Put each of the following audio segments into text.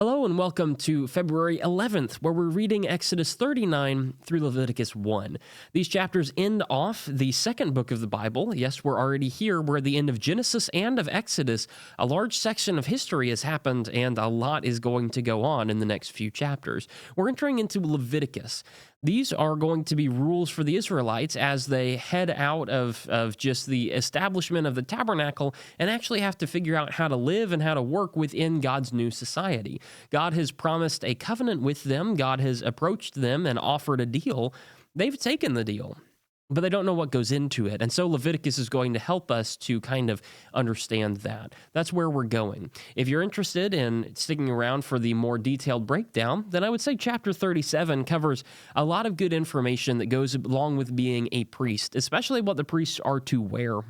Hello and welcome to February 11th, where we're reading Exodus 39 through Leviticus 1. These chapters end off the second book of the Bible. Yes, we're already here. We're at the end of Genesis and of Exodus. A large section of history has happened, and a lot is going to go on in the next few chapters. We're entering into Leviticus. These are going to be rules for the Israelites as they head out of just the establishment of the tabernacle and actually have to figure out how to live and how to work within God's new society. God has promised a covenant with them. God has approached them and offered a deal. They've taken the deal, but they don't know what goes into it. And so Leviticus is going to help us to kind of understand that. That's where we're going. If you're interested in sticking around for the more detailed breakdown, then I would say chapter 37 covers a lot of good information that goes along with being a priest, especially what the priests are to wear.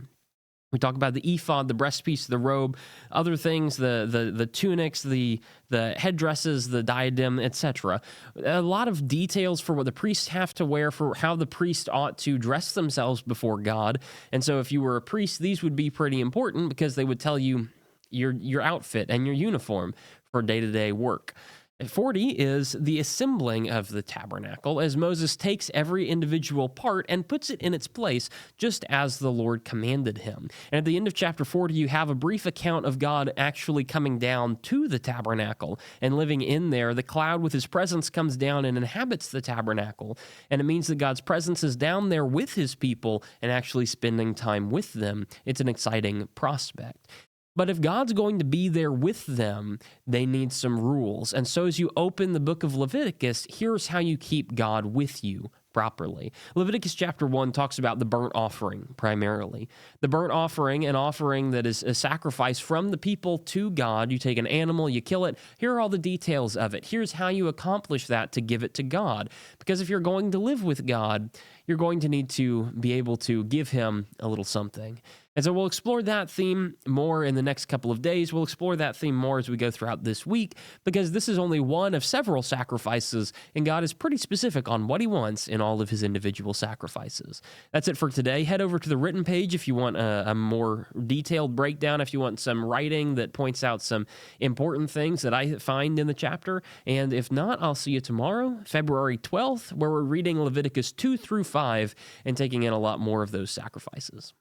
We talk about the ephod, the breastpiece, the robe, other things, the tunics, the headdresses, the diadem, etc. A lot of details for what the priests have to wear, for how the priest ought to dress themselves before God. And so if you were a priest, these would be pretty important because they would tell you your outfit and your uniform for day-to-day work. 40 is the assembling of the tabernacle as Moses takes every individual part and puts it in its place just as the Lord commanded him. And at the end of chapter 40, you have a brief account of God actually coming down to the tabernacle and living in there. The cloud with his presence comes down and inhabits the tabernacle. And it means that God's presence is down there with his people and actually spending time with them. It's an exciting prospect. But if God's going to be there with them, they need some rules. And so as you open the book of Leviticus, here's how you keep God with you properly. Leviticus chapter 1 talks about the burnt offering primarily. The burnt offering, an offering that is a sacrifice from the people to God. You take an animal, you kill it. Here are all the details of it. Here's how you accomplish that to give it to God. Because if you're going to live with God, you're going to need to be able to give him a little something. And so we'll explore that theme more in the next couple of days. We'll explore that theme more as we go throughout this week, because this is only one of several sacrifices, and God is pretty specific on what he wants in all of his individual sacrifices. That's it for today. Head over to the written page if you want a more detailed breakdown, if you want some writing that points out some important things that I find in the chapter. And if not, I'll see you tomorrow, February 12th, where we're reading Leviticus 2 through 5 and taking in a lot more of those sacrifices.